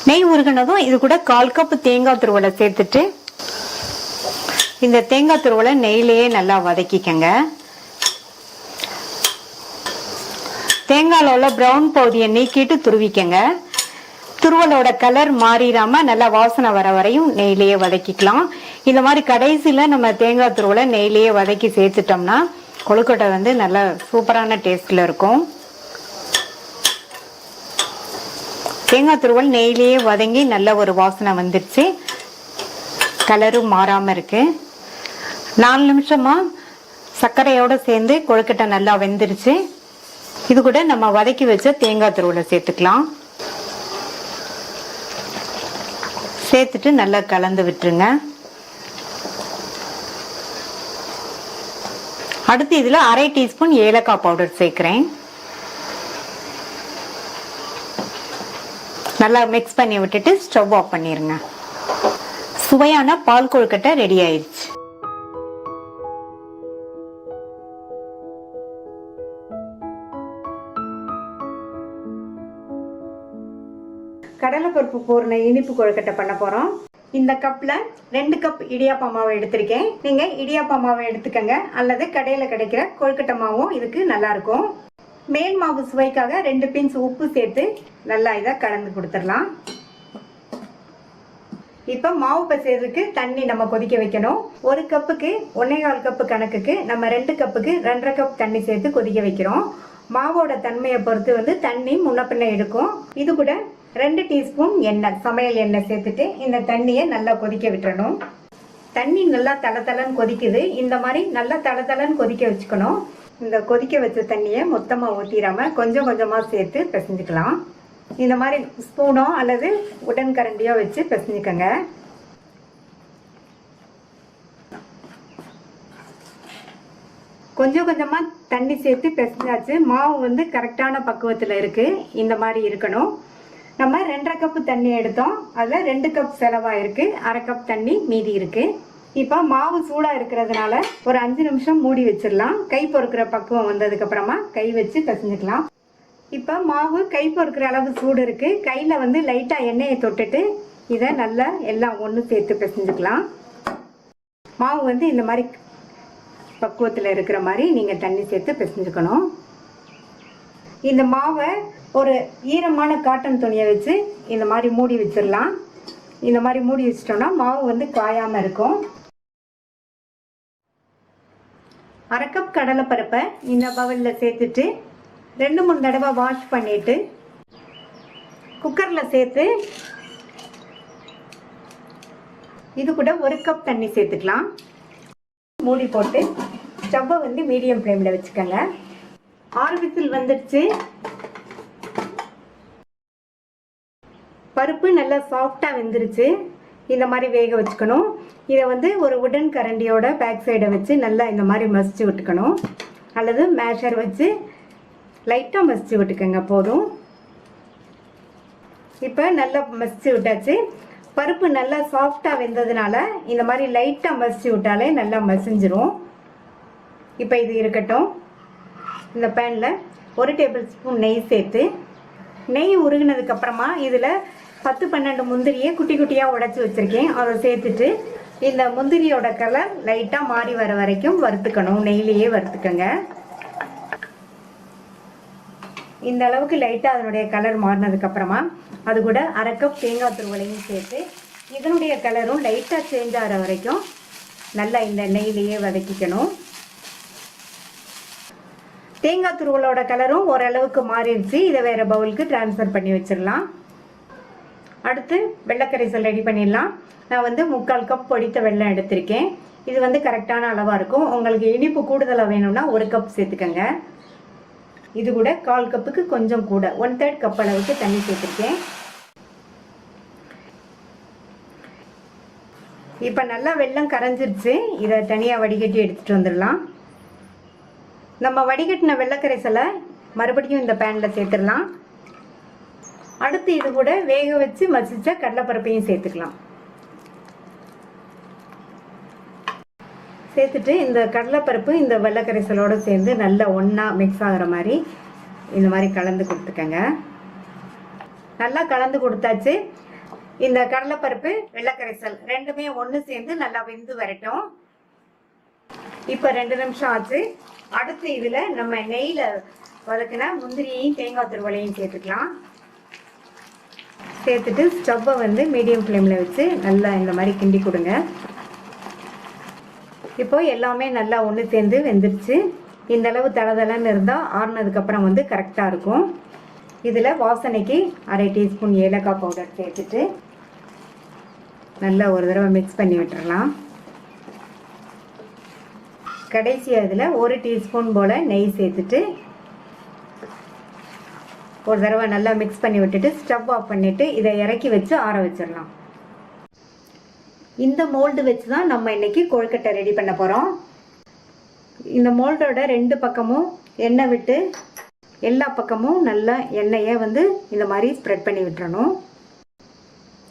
நெய் உருகினதும் இது கூட 1/4 கப் தேங்காய் துருவலை சேர்த்துட்டு இந்த தேங்காய் துருவலை நெய்யிலேயே நல்லா வதக்கிக்கங்க. தேங்காயில உள்ள பிரவுன் பகுதியை நீக்கிட்டு துருவிக்கங்க. துருவலோட கலர் மாறிடாம நல்லா வாசனை வர வரையும் நெய்யிலேயே வதக்கிக்கலாம். இந்த மாதிரி கடைசியில நம்ம தேங்காய் துருவலை நெய்யிலேயே வதக்கி சேர்த்துட்டோம்னா கொழுக்கட்டை நல்ல சூப்பரான டேஸ்ட்ல இருக்கும். தேங்காய் துருவல் நெய்யிலேயே வதங்கி நல்ல ஒரு வாசனை வந்துருச்சு. கலரும் மாறாம இருக்கு. 4 நிமிஷமா சர்க்கரையோட சேர்ந்து கொழுக்கட்டை நல்லா வெந்துருச்சு. இது கூட நம்ம வதக்கி வச்ச தேங்காய் துருவலை சேர்த்துக்கலாம். சேர்த்துட்டு நல்லா கலந்து விட்டுருங்க. அடுத்து இதுல 1/2 டீஸ்பூன் ஏலக்காய் பவுடர் சேர்க்கிறேன். நல்லா மிக்ஸ் பண்ணி விட்டுட்டு ஸ்டவ் ஆஃப் பண்ணிருங்க. சுவையான பால் கொழுக்கட்டை ரெடி ஆயிடுச்சு. கடலைப்பருப்பு பூர்ண இனிப்பு கொழுக்கட்டை பண்ண போறோம். இந்த கப்ல 2 கப் இடியாப்ப மாவு எடுத்திருக்கேன். நீங்க இடியாப்ப மாவை எடுத்துக்கங்க, அல்லது கடையில கிடைக்கிற கொழுக்கட்டை மாவும் இதுக்கு நல்லா இருக்கும். மேல் மாவு சுவைக்காக 2 பிஞ்ச் உப்பு சேர்த்து நல்லா இதை கலந்து கொடுத்துடலாம். இப்ப மாவு பசைறதுக்கு தண்ணி நம்ம கொதிக்க வைக்கணும். 1 கப்புக்கு 1/4 கப்பு கணக்குக்கு நம்ம 2 கப்புக்கு 2.5 கப் தண்ணி சேர்த்து கொதிக்க வைக்கிறோம். மாவோட தன்மையை பொறுத்து தண்ணி முன்ன பின்ன எடுக்கும். இது கூட 2 டீஸ்பூன் எண்ணெய், சமையல் எண்ணெய் சேர்த்துட்டு இந்த தண்ணியை நல்லா கொதிக்க விட்டுறணும். தண்ணி நல்லா தளதளன்னு கொதிக்குது. இந்த மாதிரி நல்லா தளதளன்னு கொதிக்க வச்சுக்கணும். இந்த கொதிக்க வச்ச தண்ணியை மொத்தமா ஊற்றிடாம கொஞ்சம் கொஞ்சமா சேர்த்து பிசைஞ்சுக்கலாம். இந்த மாதிரி ஸ்பூனோ அல்லது உடன் கரண்டியோ வச்சு பிசைஞ்சுக்கங்க. கொஞ்சம் கொஞ்சமா தண்ணி சேர்த்து பிசைஞ்சாச்சு. மாவு கரெக்டான பக்குவத்துல இருக்கு. இந்த மாதிரி இருக்கணும். நம்ம 2.5 கப் தண்ணி எடுத்தோம். அதுல 2 கப் செலவாயிருக்கு. 1/2 கப் தண்ணி மீதி இருக்கு. இப்ப மாவு சூடா இருக்கிறதுனால ஒரு 5 நிமிஷம் மூடி வச்சிடலாம். கை பொறுக்கிற பக்குவம் வந்ததுக்கு அப்புறமா கை வச்சு பிசைஞ்சுக்கலாம். இப்ப மாவு கை பொறுக்கிற அளவு சூடு இருக்கு. கையில லைட்டா எண்ணெயை தொட்டுட்டு இதை நல்லா எல்லாம் ஒண்ணு சேர்த்து பிசைஞ்சுக்கலாம். மாவு இந்த மாதிரி பக்குவத்துல இருக்கிற மாதிரி நீங்க தண்ணி சேர்த்து பிசைஞ்சுக்கணும். இந்த மாவை ஒரு ஈரமான காட்டன் துணியை வச்சு இந்த மாதிரி மூடி வச்சிடலாம். இந்த மாதிரி மூடி வச்சிட்டோம்னா மாவு காயாம இருக்கும். 1/2 கப் கடலைப்பருப்பை இந்த பவுல்ல சேர்த்துட்டு 2-3 தடவை வாஷ் பண்ணிட்டு குக்கர்ல சேர்த்து இது கூட 1 கப் தண்ணி சேர்த்துக்கலாம். மூடி போட்டு ஸ்டவ்வை மீடியம் ஃப்ளேம்ல வச்சுக்கோங்க. 6 விசில் வந்துடுச்சு. பருப்பு நல்லா சாஃப்டா வெந்துருச்சு. இந்த மாதிரி வேக வச்சுக்கணும். இதை ஒரு உடன் கரண்டியோட பேக் சைடை வச்சு நல்லா இந்த மாதிரி மசிச்சு விட்டுக்கணும், அல்லது மேஷர் வச்சு லைட்டா மசிச்சு விட்டுக்கோங்க போதும். இப்போ நல்லா மசிச்சு விட்டாச்சு. பருப்பு நல்லா சாஃப்டா வெந்ததுனால இந்த மாதிரி லைட்டா மசிச்சு விட்டாலே நல்லா மசிஞ்சிரும். இப்போ இது இருக்கட்டும். இந்த பேன்ல 1 டேபிள் ஸ்பூன் நெய் சேர்த்து, நெய் உருகினதுக்கு அப்புறமா இதுல 10-12 முந்திரியை குட்டி குட்டியா உடைச்சு வச்சிருக்கேன். அதை சேர்த்துட்டு இந்த முந்திரியோட கலர் லைட்டா மாறி வர வரைக்கும் வறுத்துக்கணும். நெய்யிலேயே வறுத்துக்கங்க. இந்த அளவுக்கு லைட்டா அதனுடைய கலர் மாறினதுக்கு அப்புறமா அது கூட 1/2 கப் தேங்காய் துருவலையும் சேர்த்து இதனுடைய கலரும் லைட்டா சேஞ்ச் ஆகிற வரைக்கும் நல்லா இந்த நெய்யிலேயே வதக்கிக்கணும். தேங்காய் துருவலோட கலரும் ஓரளவுக்கு மாறிடுச்சு. இதை வேற பவுலுக்கு டிரான்ஸ்ஃபர் பண்ணி வச்சிடலாம். அடுத்து வெள்ளைக்கரைசல் ரெடி பண்ணிடலாம். நான் வந்து 3/4 கப் பொடித்த வெல்லம் எடுத்திருக்கேன். இது வந்து கரெக்டான அளவாக இருக்கும். உங்களுக்கு இனிப்பு கூடுதலாக வேணும்னா 1 கப் சேர்த்துக்கங்க. இது கூட 1/4 கப்புக்கு கொஞ்சம் கூட 1/3 கப் அளவுக்கு தண்ணி சேர்த்துருக்கேன். இப்போ நல்லா வெல்லம் கரைஞ்சிருச்சு. இதை தனியாக வடிகட்டி எடுத்துகிட்டு வந்துடலாம். நம்ம வடிகட்டின வெள்ளைக்கரைசலை மறுபடியும் இந்த பேனில் சேர்த்துடலாம். அடுத்து இது கூட வேக வச்சு மசிச்ச கடலைப்பருப்பையும் சேர்த்துக்கலாம். சேர்த்துட்டு இந்த கடலைப்பருப்பு இந்த வெள்ளைக்கரைசலோடு சேர்ந்து நல்லா ஒன்றா மிக்ஸ் ஆகிற மாதிரி இந்த மாதிரி கலந்து கொடுத்துக்கங்க. நல்லா கலந்து கொடுத்தாச்சு. இந்த கடலைப்பருப்பு வெள்ளைக்கரைசல் ரெண்டுமே ஒன்று சேர்ந்து நல்லா வெந்து வரட்டும். இப்போ 2 நிமிஷம் ஆச்சு. அடுத்து இதில் நம்ம நெய்யில் வதக்கின முந்திரியையும் தேங்காய் துருவலையும் சேர்த்துக்கலாம். சேர்த்துட்டு ஸ்டவ்வை வந்து மீடியம் ஃப்ளேமில் வச்சு நல்லா இந்த மாதிரி கிண்டி கொடுங்க. இப்போ எல்லாமே நல்லா ஒன்று சேர்ந்து வெந்துருச்சு. இந்த அளவு தளதளன்னு இருந்தால் ஆறுனதுக்கப்புறம் வந்து கரெக்டாக இருக்கும். இதில் வாசனைக்கு 1/2 டீஸ்பூன் ஏலக்காய் பவுடர் சேர்த்துட்டு நல்லா ஒரு தடவை மிக்ஸ் பண்ணி விட்டுறலாம். கடைசியாக இதில் 1 டீஸ்பூன் போல் நெய் சேர்த்துட்டு ஒரு தடவை நல்லா மிக்ஸ் பண்ணி விட்டுட்டு ஸ்டவ் ஆஃப் பண்ணிவிட்டு இதை இறக்கி வச்சு ஆற வச்சிடலாம். இந்த மோல்டு வச்சு தான் நம்ம இன்னைக்கு கொழுக்கட்டை ரெடி பண்ண போகிறோம். இந்த மோல்டோட 2 பக்கமும் எண்ணெய் விட்டு எல்லா பக்கமும் நல்லா எண்ணெயை வந்து இந்த மாதிரி ஸ்ப்ரெட் பண்ணி விட்டுறணும்.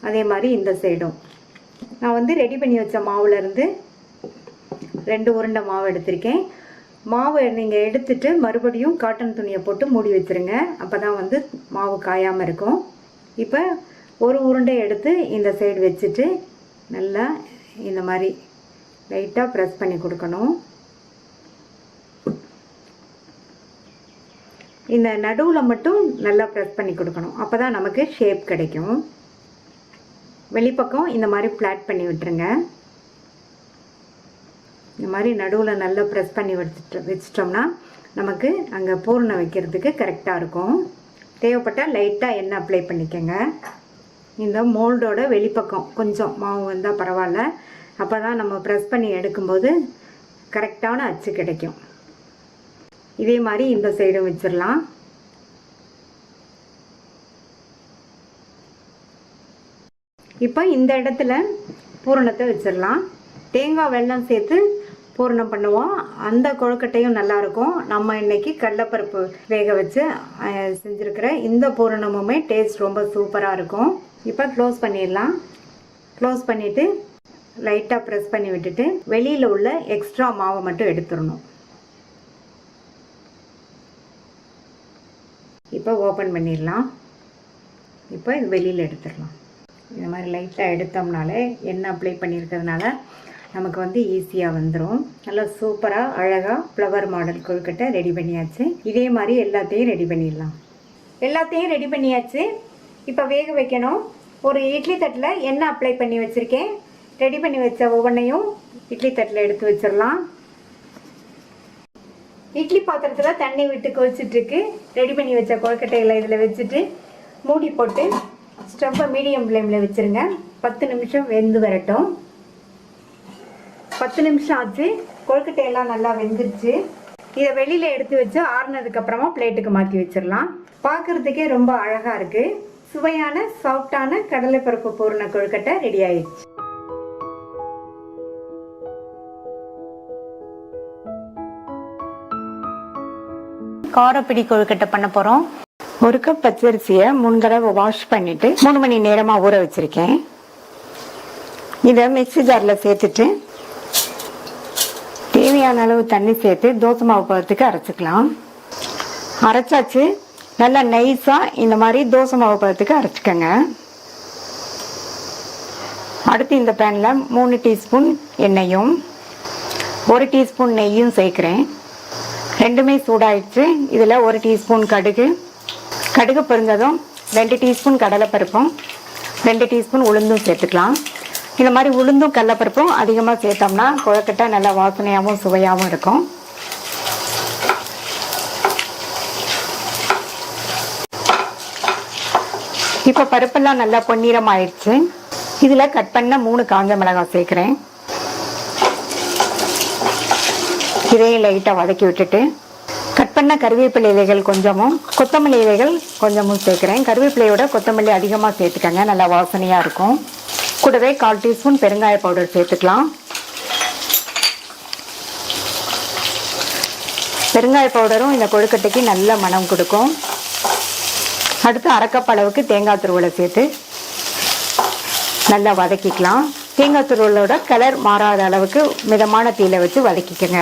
அதே மாதிரி இந்த சைடும் நான் வந்து ரெடி பண்ணி வச்ச மாவுலேருந்து 2 உருண்டை மாவு எடுத்திருக்கேன். மாவு நீங்கள் எடுத்துட்டு மறுபடியும் காட்டன் துணியை போட்டு மூடி வச்சுருங்க. அப்போ தான் வந்து மாவு காயாமல் இருக்கும். இப்போ ஒரு உருண்டை எடுத்து இந்த சைடு வச்சுட்டு நல்லா இந்த மாதிரி லைட்டாக ப்ரெஸ் பண்ணி கொடுக்கணும். இந்த நடுவில் மட்டும் நல்லா ப்ரெஸ் பண்ணி கொடுக்கணும். அப்போ தான் நமக்கு ஷேப் கிடைக்கும். வெளிப்பக்கம் இந்த மாதிரி ஃப்ளாட் பண்ணி விட்டுருங்க. இந்த மாதிரி நடுவில் நல்லா ப்ரெஸ் பண்ணி வச்சிட்டோம்னா நமக்கு அங்கே பூரணம் வைக்கிறதுக்கு கரெக்டாக இருக்கும். தேவைப்பட்டால் லைட்டாக எண்ணெய் அப்ளை பண்ணிக்கோங்க. இந்த மோல்டோட வெளிப்பக்கம் கொஞ்சம் மாவு வந்தால் பரவாயில்ல. அப்போ தான் நம்ம ப்ரெஸ் பண்ணி எடுக்கும்போது கரெக்டான அச்சு கிடைக்கும். இதே மாதிரி இந்த சைடும் வச்சிடலாம். இப்போ இந்த இடத்துல பூரணத்தை வச்சிடலாம். தேங்காய் வெல்லம் சேர்த்து பூரணம் பண்ணுவோம். அந்த கொழுக்கட்டையும் நல்லாயிருக்கும். நம்ம இன்னைக்கு கடலைப்பருப்பு வேக வச்சு செஞ்சுருக்கிற இந்த பூரணமுமே டேஸ்ட் ரொம்ப சூப்பராக இருக்கும். இப்போ க்ளோஸ் பண்ணிடலாம். க்ளோஸ் பண்ணிவிட்டு லைட்டாக ப்ரெஸ் பண்ணி விட்டுட்டு வெளியில் உள்ள எக்ஸ்ட்ரா மாவை மட்டும் எடுத்துடணும். இப்போ ஓப்பன் பண்ணிடலாம். இப்போ இது வெளியில் எடுத்துடலாம். இந்த மாதிரி லைட்டாக எடுத்தோம்னாலே எண்ணெய் அப்ளை பண்ணியிருக்கிறதுனால நமக்கு வந்து ஈஸியாக வந்துடும். நல்லா சூப்பராக அழகாக ஃப்ளவர் மாடல் கொழுக்கட்டை ரெடி பண்ணியாச்சு. இதே மாதிரி எல்லாத்தையும் ரெடி பண்ணிடலாம். எல்லாத்தையும் ரெடி பண்ணியாச்சு. இப்போ வேக வைக்கணும். ஒரு இட்லி தட்டில் எண்ணெய் அப்ளை பண்ணி வச்சுருக்கேன். ரெடி பண்ணி வச்ச ஒவ்வொன்றையும் இட்லி தட்டில் எடுத்து வச்சிடலாம். இட்லி பாத்திரத்தில் தண்ணி விட்டு கொதிச்சிட்ருக்கு. ரெடி பண்ணி வச்ச கொழுக்கட்டைகளை இதில் வச்சுட்டு மூடி போட்டு ஸ்டவ்வை மீடியம் ஃப்ளேமில் வச்சுருங்க. 10 நிமிஷம் வெந்து வரட்டும். 10 நிமிஷம் ஆச்சு. கொழுக்கட்டையெல்லாம் நல்லா வெந்துருச்சு. இதை வெளியில் எடுத்து வச்சு ஆறுனதுக்கப்புறமா பிளேட்டுக்கு மாற்றி வச்சிடலாம். பார்க்குறதுக்கே ரொம்ப அழகாக இருக்குது. சுவையான சாஃப்டான கடலைப்பருப்பு பூரண கொழுக்கட்டை ரெடி ஆயிடுச்சு. காரப்பிடி கொழுக்கட்டை பண்ண போகிறோம். 1 கப் பச்சரிசியை 3 தடவை வாஷ் பண்ணிட்டு 3 மணி நேரமாக ஊற வச்சிருக்கேன். இதை மிக்ஸி ஜாரில் சேர்த்துட்டு தேவையான அளவு தண்ணி சேர்த்து தோசை மாவு பதத்துக்கு அரைச்சிக்கலாம். அரைச்சாச்சு. நல்லா நைஸாக இந்த மாதிரி தோசை மாவு பதத்துக்கு அரைச்சிக்கங்க. அடுத்து இந்த பேனில் 3 டீஸ்பூன் எண்ணெயும் 1 டீஸ்பூன் நெய்யும் சேர்க்குறேன். ரெண்டுமே சூடாயிடுச்சு. இதில் 1 டீஸ்பூன் கடுகு பொரிஞ்சதும் 2 டீஸ்பூன் கடலைப்பருப்பும் 2 டீஸ்பூன் உளுந்தும் சேர்த்துக்கலாம். இந்த மாதிரி உளுந்தும் கடலைப்பருப்பும் அதிகமாக சேர்த்தோம்னா கொழுக்கட்டை நல்லா வாசனையாகவும் சுவையாகவும் இருக்கும். இப்போ பருப்பெல்லாம் நல்லா பொன்னிறம் ஆயிடுச்சு. இதுல கட் பண்ண 3 காஞ்ச மிளகாய் சேர்க்கிறேன். இதையும் லைட்டா வதக்கி விட்டுட்டு கட் பண்ண கருவேப்பிலை இலைகள் கொஞ்சமும் கொத்தமல்லி இலைகள் கொஞ்சமும் சேர்க்கிறேன். கருவேப்பிலையோட கொத்தமல்லி அதிகமா சேர்த்துக்கங்க, நல்லா வாசனையா இருக்கும். கூடவே 1/4 டீஸ்பூன் பெருங்காய பவுடர் சேர்த்துக்கலாம். பெருங்காய பவுடரும் இந்த கொழுக்கட்டைக்கு நல்ல மனம் கொடுக்கும். அடுத்து 1/2 கப் அளவுக்கு தேங்காய் துருவலை சேர்த்து நல்லா வதக்கிக்கலாம். தேங்காய் துருவலோட கலர் மாறாத அளவுக்கு மிதமான தீயில வச்சு வதக்கிக்கங்க.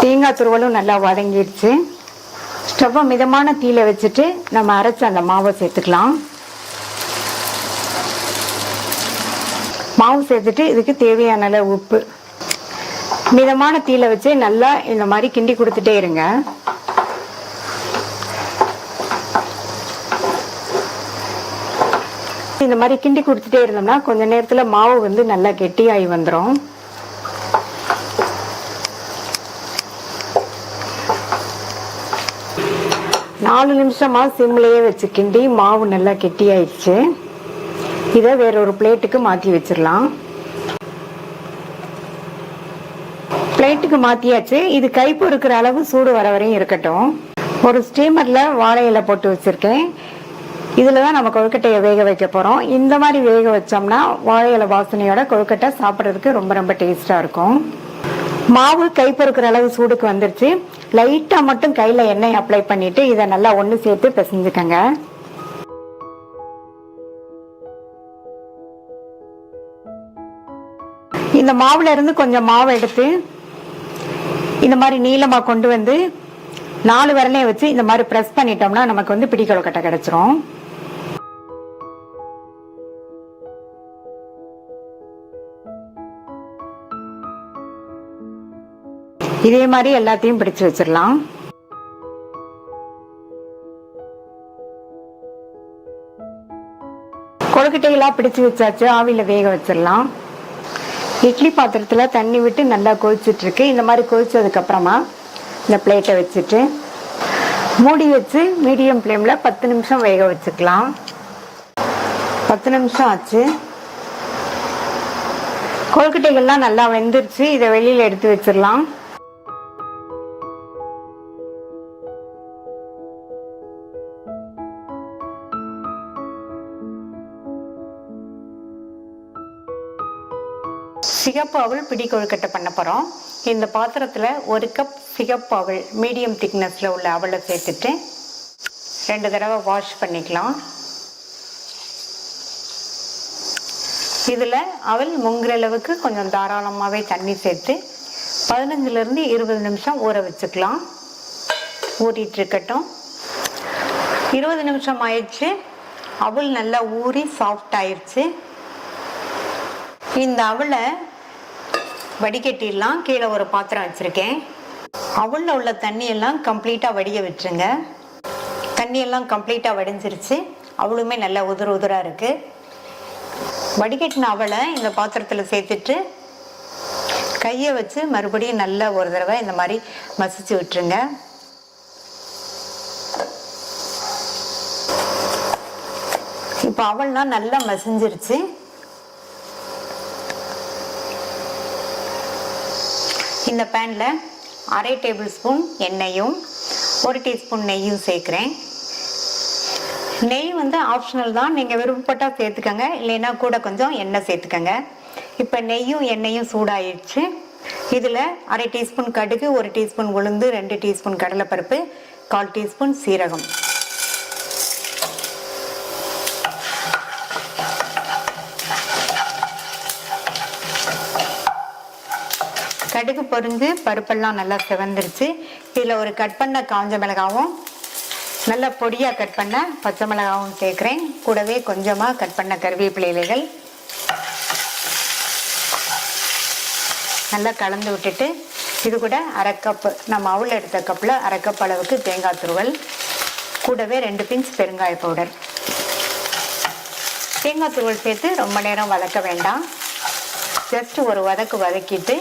தேங்காய் துருவலும் நல்லா வதங்கிடுச்சு. ஸ்டவ்வை மிதமான தீயில வச்சுட்டு நம்ம அரைச்ச அந்த மாவை சேர்த்துக்கலாம். மாவு சேர்த்துட்டு இதுக்கு தேவையான அளவு உப்பு மிதமான தீயில வச்சு நல்லா இந்த மாதிரி கிண்டி கொடுத்துட்டே இருங்க. இந்த மாதிரி கிண்டி கொடுத்துட்டே இருந்தோம்னா கொஞ்ச நேரத்துல மாவு வந்து நல்லா கெட்டியாகி வந்துடும். நாலு நிமிஷமா சிம்லயே வச்சு கிண்டி மாவு நல்லா கெட்டியாயிடுச்சு. இதை வேற ஒரு பிளேட்டுக்கு மாற்றி வச்சிடலாம். பிளேட்டுக்கு மாற்றியாச்சு. இது கை பொறுக்கிற அளவு சூடு வர வரையும் இருக்கட்டும். ஒரு ஸ்டீமரில் வாழை இலை போட்டு வச்சிருக்கேன். இதில் தான் நம்ம கொழுக்கட்டையை வேக வைக்க போகிறோம். இந்த மாதிரி வேக வச்சோம்னா வாழை இலை வாசனையோட கொழுக்கட்டை சாப்பிட்றதுக்கு ரொம்ப ரொம்ப டேஸ்டாக இருக்கும். மாவு கை பொறுக்கிற அளவு சூடுக்கு வந்துருச்சு. லைட்டாக மட்டும் கையில் எண்ணெய் அப்ளை பண்ணிட்டு இதை நல்லா ஒன்று சேர்த்து பிசைஞ்சுக்கங்க. இந்த மாவுல இருந்து கொஞ்சம் மாவு எடுத்து இந்த மாதிரி நீளமா கொண்டு வந்து 4 விரலையும் வச்சு இந்த மாதிரி பிரஸ் பண்ணிட்டோம்னா நமக்கு வந்து பிடி கொழுக்கட்டை கிடைச்சிரும். இதே மாதிரி எல்லாத்தையும் பிடிச்சு வச்சிடலாம். கொழுக்கட்டையெல்லாம் பிடிச்சு வச்சாச்சு. ஆவியில வேக வச்சிடலாம். இட்லி பாத்திரத்துல தண்ணி விட்டு நல்லா கொதிச்சுட்டு இருக்கு. இந்த மாதிரி கொதிச்சதுக்கு அப்புறமா இந்த பிளேட்டை வச்சுட்டு மூடி வச்சு மீடியம் ஃப்ளேம்ல 10 நிமிஷம் வேக வச்சுக்கலாம். 10 நிமிஷம் ஆச்சு. கொழுக்கட்டைகள்லாம் நல்லா வெந்துருச்சு. இதை வெளியில எடுத்து வச்சிடலாம். சிகப்பு அவல் பிடி கொழுக்கட்டை பண்ண போகிறோம். இந்த பாத்திரத்தில் 1 கப் சிகப்பு அவல் மீடியம் திக்னஸில் உள்ள அவலை சேர்த்துட்டு 2 தடவை வாஷ் பண்ணிக்கலாம். இதில் அவல் முங்குற அளவுக்கு கொஞ்சம் தாராளமாகவே தண்ணி சேர்த்து 15லேருந்து 20 நிமிஷம் ஊற வச்சுக்கலாம். ஊறிட்டு இருக்கட்டும். 20 நிமிஷம் ஆயிடுச்சு. அவல் நல்லா ஊறி சாஃப்ட் ஆயிடுச்சு. இந்த அவலை வடிகட்டிடலாம். கீழே ஒரு பாத்திரம் வச்சிருக்கேன். அவல்ல உள்ள தண்ணியெல்லாம் கம்ப்ளீட்டாக வடிய விட்டுருங்க. தண்ணியெல்லாம் கம்ப்ளீட்டாக வடிஞ்சிருச்சு. அவளுமே நல்லா உதிராக இருக்கு. வடிகட்டின அவலை இந்த பாத்திரத்தில் சேர்த்துட்டு கையை வச்சு மறுபடியும் நல்லா ஒரு தடவை இந்த மாதிரி மசிச்சு விட்டுருங்க. இப்போ அவல்லாம் நல்லா மசிஞ்சிருச்சு. இந்த பேன்ல 1/2 டேபிள் ஸ்பூன் எண்ணெயும் 1 டீஸ்பூன் நெய்யும் சேர்க்கிறேன். நெய் வந்து ஆப்ஷனல் தான். நீங்கள் விருப்பப்பட்டா சேர்த்துக்கங்க, இல்லைன்னா கூட கொஞ்சம் எண்ணெய் சேர்த்துக்கங்க. இப்போ நெய்யும் எண்ணெயும் சூடாயிடுச்சு. இதில் 1/2 டீஸ்பூன் கடுகு, 1 டீஸ்பூன் உளுந்து, 2 டீஸ்பூன் கடலைப்பருப்பு, 1/4 டீஸ்பூன் சீரகம், கடுகு பொரிஞ்சு பருப்பெல்லாம் நல்லா செவந்துருச்சு. இதில் ஒரு கட் பண்ண காஞ்ச மிளகாவும் நல்லா பொடியாக கட் பண்ண பச்சை மிளகாவும் சேர்க்குறேன். கூடவே கொஞ்சமாக கட் பண்ண கருவேப்பிலை இலைகள் நல்லா கலந்து விட்டுட்டு இது கூட 1/2 கப்பு நம்ம அவல் எடுத்த கப்பில் 1/2 கப் அளவுக்கு தேங்காய் துருவல், கூடவே 2 பிஞ்ச் பெருங்காய பவுடர். தேங்காய் துருவல் சேர்த்து ரொம்ப நேரம் வதக்க வேண்டாம். ஜஸ்ட் ஒரு வதக்கிட்டு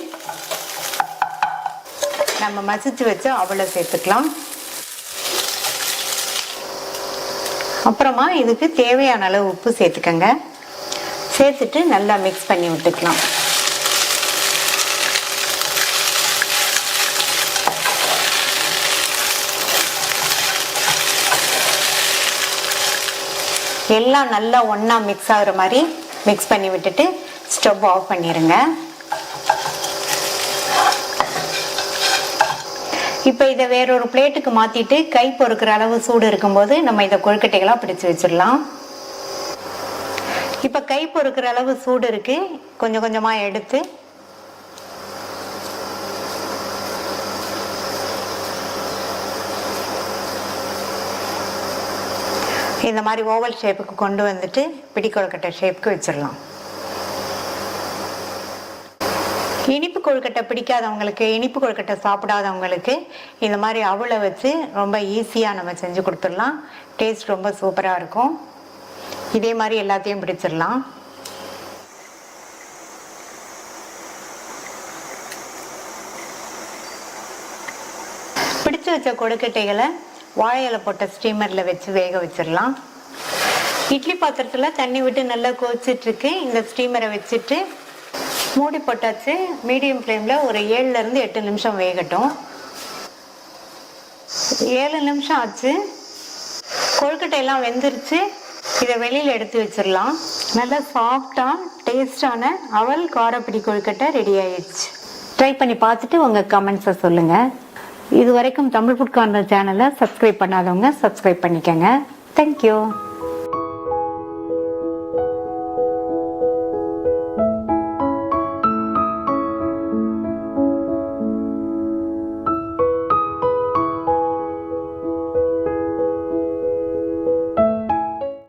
நம்ம மசிச்சு வச்சு அவளை சேர்த்துக்கலாம். அப்புறமா இதுக்கு தேவையான அளவு உப்பு சேர்த்துக்கங்க. சேர்த்துட்டு நல்லா மிக்ஸ் பண்ணி விட்டுக்கலாம். எல்லாம் நல்லா ஒண்ணா மிக்ஸ் ஆகுற மாதிரி மிக்ஸ் பண்ணி விட்டுட்டு ஸ்டவ் ஆஃப் பண்ணிடுங்க. இப்போ இதை வேறொரு பிளேட்டுக்கு மாத்திட்டு கை பொறுக்கிற அளவு சூடு இருக்கும்போது நம்ம இதை கொழுக்கட்டைகளா பிடிச்சு வச்சிடலாம். இப்போ கை பொறுக்கிற அளவு சூடு இருக்கு. கொஞ்சம் கொஞ்சமா எடுத்து இந்த மாதிரி ஓவல் ஷேப்புக்கு கொண்டு வந்துட்டு பிடி கொழுக்கட்டை ஷேப்புக்கு வச்சிடலாம். இனிப்பு கொழுக்கட்டை பிடிக்காதவங்களுக்கு, இனிப்பு கொழுக்கட்டை சாப்பிடாதவங்களுக்கு இந்த மாதிரி அவளை வச்சு ரொம்ப ஈஸியாக நம்ம செஞ்சு கொடுத்துடலாம். டேஸ்ட் ரொம்ப சூப்பராக இருக்கும். இதே மாதிரி எல்லாத்தையும் பிடிச்சிடலாம். பிடிச்சு வச்ச கொழுக்கட்டைகளை வாழை இலை போட்ட ஸ்டீமரில் வச்சு வேக வச்சிடலாம். இட்லி பாத்திரத்தில் தண்ணி விட்டு நல்லா கொதிச்சிட்டு இருக்கு. இந்த ஸ்டீமரை வச்சுட்டு மூடி போட்டாச்சு. மீடியம் ஃப்ளேமில் ஒரு 7லேருந்து 8 நிமிஷம் வேகட்டும். 7 நிமிஷம் ஆச்சு. கொழுக்கட்டையெல்லாம் வெந்துருச்சு. இதை வெளியில் எடுத்து வச்சிடலாம். நல்லா சாஃப்டாக டேஸ்டான அவல் காரப்பிடி கொழுக்கட்டை ரெடி ஆயிடுச்சு. ட்ரை பண்ணி பார்த்துட்டு உங்கள் கமெண்ட்ஸை சொல்லுங்கள். இது வரைக்கும் தமிழ் ஃபுட் கார்னர் சேனலை சப்ஸ்கிரைப் பண்ணாதவங்க சப்ஸ்கிரைப் பண்ணிக்கோங்க. தேங்க்யூ.